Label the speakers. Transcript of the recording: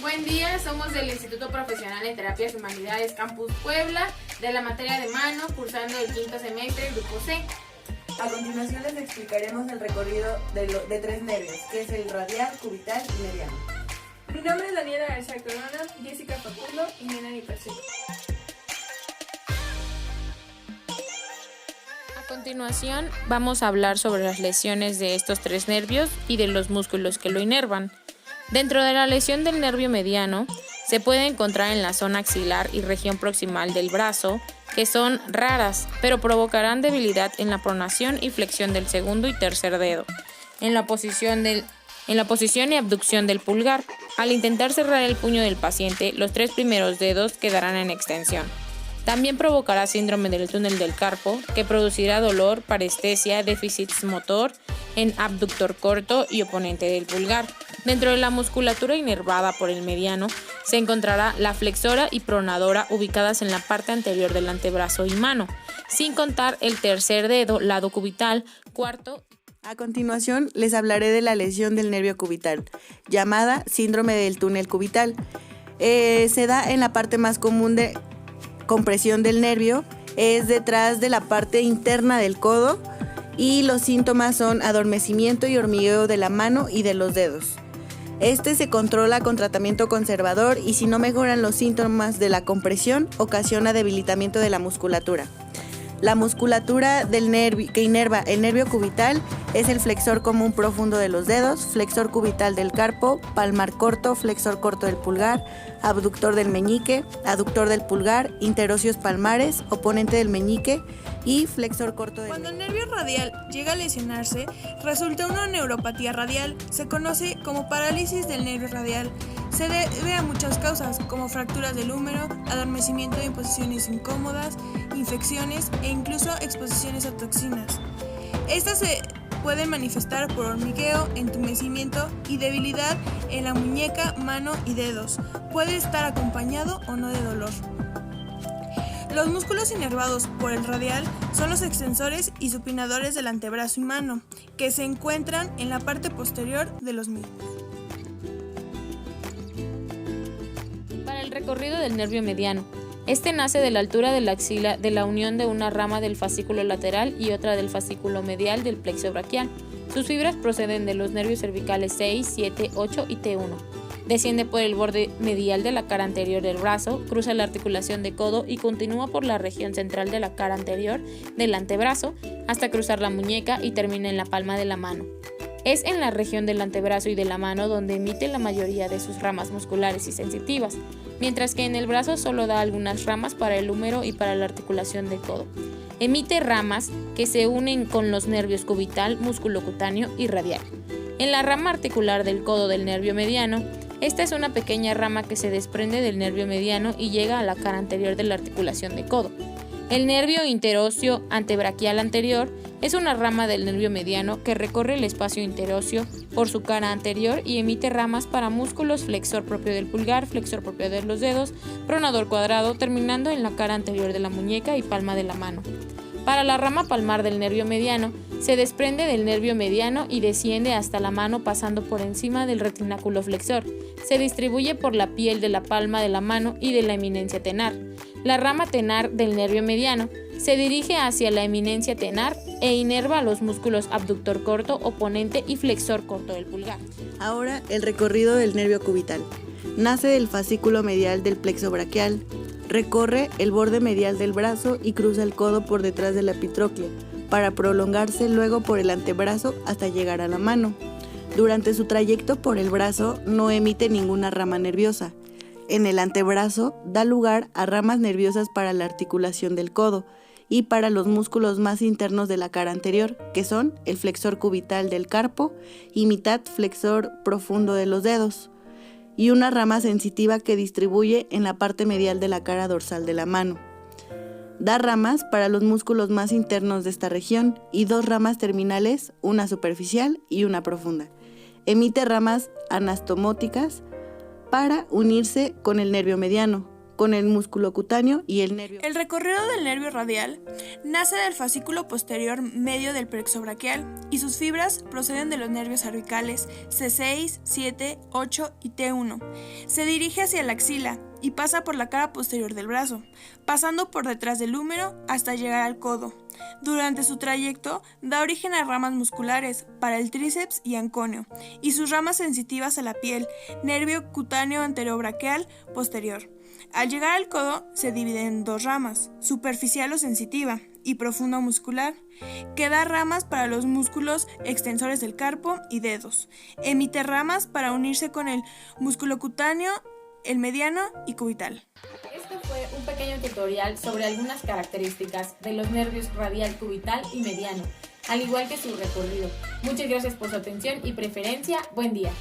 Speaker 1: Buen día, somos del Instituto Profesional en Terapias y Humanidades Campus Puebla, de la materia de mano, cursando el quinto semestre, grupo C.
Speaker 2: A continuación les explicaremos el recorrido de tres nervios, que es el radial, cubital y mediano.
Speaker 3: Mi nombre es Daniela García Corona, Jessica Facundo y Nena Nipercito.
Speaker 1: A continuación vamos a hablar sobre las lesiones de estos tres nervios y de los músculos que lo inervan. Dentro de la lesión del nervio mediano se puede encontrar en la zona axilar y región proximal del brazo, que son raras, pero provocarán debilidad en la pronación y flexión del segundo y tercer dedo, en la posición y abducción del pulgar. Al intentar cerrar el puño del paciente, los tres primeros dedos quedarán en extensión. También provocará síndrome del túnel del carpo, que producirá dolor, parestesia, déficit motor en abductor corto y oponente del pulgar. Dentro de la musculatura inervada por el mediano se encontrará la flexora y pronadora ubicadas en la parte anterior del antebrazo y mano, sin contar el tercer dedo, lado cubital, cuarto.
Speaker 2: A continuación les hablaré de la lesión del nervio cubital, llamada síndrome del túnel cubital. Se da en la parte más común de compresión del nervio, es detrás de la parte interna del codo y los síntomas son adormecimiento y hormigueo de la mano y de los dedos. Este se controla con tratamiento conservador y si no mejoran los síntomas de la compresión, ocasiona debilitamiento de la musculatura. La musculatura del nervio que inerva el nervio cubital es el flexor común profundo de los dedos, flexor cubital del carpo, palmar corto, flexor corto del pulgar, abductor del meñique, aductor del pulgar, interocios palmares, oponente del meñique y flexor corto del
Speaker 3: Cuando el
Speaker 2: meñique.
Speaker 3: nervio radial llega a lesionarse, resulta una neuropatía radial. Se conoce como parálisis del nervio radial. Se debe a muchas causas, como fracturas del húmero, adormecimiento en posiciones incómodas, infecciones e incluso exposiciones a toxinas. Estas se pueden manifestar por hormigueo, entumecimiento y debilidad en la muñeca, mano y dedos. Puede estar acompañado o no de dolor. Los músculos inervados por el radial son los extensores y supinadores del antebrazo y mano, que se encuentran en la parte posterior de los mismos.
Speaker 1: Para el recorrido del nervio mediano, este nace de la altura de la axila de la unión de una rama del fascículo lateral y otra del fascículo medial del plexo braquial. Sus fibras proceden de los nervios cervicales 6, 7, 8 y T1. Desciende por el borde medial de la cara anterior del brazo, cruza la articulación de codo y continúa por la región central de la cara anterior del antebrazo hasta cruzar la muñeca y termina en la palma de la mano. Es en la región del antebrazo y de la mano donde emite la mayoría de sus ramas musculares y sensitivas, mientras que en el brazo solo da algunas ramas para el húmero y para la articulación de codo. Emite ramas que se unen con los nervios cubital, músculo cutáneo y radial. En la rama articular del codo del nervio mediano, esta es una pequeña rama que se desprende del nervio mediano y llega a la cara anterior de la articulación de codo. El nervio interóseo antebraquial anterior es una rama del nervio mediano que recorre el espacio interóseo por su cara anterior y emite ramas para músculos flexor propio del pulgar, flexor propio de los dedos, pronador cuadrado, terminando en la cara anterior de la muñeca y palma de la mano. Para la rama palmar del nervio mediano, se desprende del nervio mediano y desciende hasta la mano pasando por encima del retináculo flexor. Se distribuye por la piel de la palma de la mano y de la eminencia tenar. La rama tenar del nervio mediano se dirige hacia la eminencia tenar e inerva los músculos abductor corto, oponente y flexor corto del pulgar.
Speaker 2: Ahora el recorrido del nervio cubital. Nace del fascículo medial del plexo braquial, recorre el borde medial del brazo y cruza el codo por detrás de la epitróclea, para prolongarse luego por el antebrazo hasta llegar a la mano. Durante su trayecto por el brazo no emite ninguna rama nerviosa. En el antebrazo da lugar a ramas nerviosas para la articulación del codo y para los músculos más internos de la cara anterior, que son el flexor cubital del carpo y mitad flexor profundo de los dedos, y una rama sensitiva que distribuye en la parte medial de la cara dorsal de la mano. Da ramas para los músculos más internos de esta región y dos ramas terminales, una superficial y una profunda. Emite ramas anastomóticas para unirse con el nervio mediano, con el músculo cutáneo y el nervio.
Speaker 3: El recorrido del nervio radial nace del fascículo posterior medio del plexo braquial y sus fibras proceden de los nervios cervicales C6, 7, 8 y T1. Se dirige hacia la axila y pasa por la cara posterior del brazo, pasando por detrás del húmero hasta llegar al codo. Durante su trayecto da origen a ramas musculares para el tríceps y anconio y sus ramas sensitivas a la piel, nervio cutáneo anterobraquial posterior. Al llegar al codo se divide en dos ramas, superficial o sensitiva y profunda o muscular, que da ramas para los músculos extensores del carpo y dedos. Emite ramas para unirse con el músculo cutáneo, el mediano y cubital.
Speaker 1: Este fue un pequeño tutorial sobre algunas características de los nervios radial, cubital y mediano, al igual que su recorrido. Muchas gracias por su atención y preferencia. Buen día.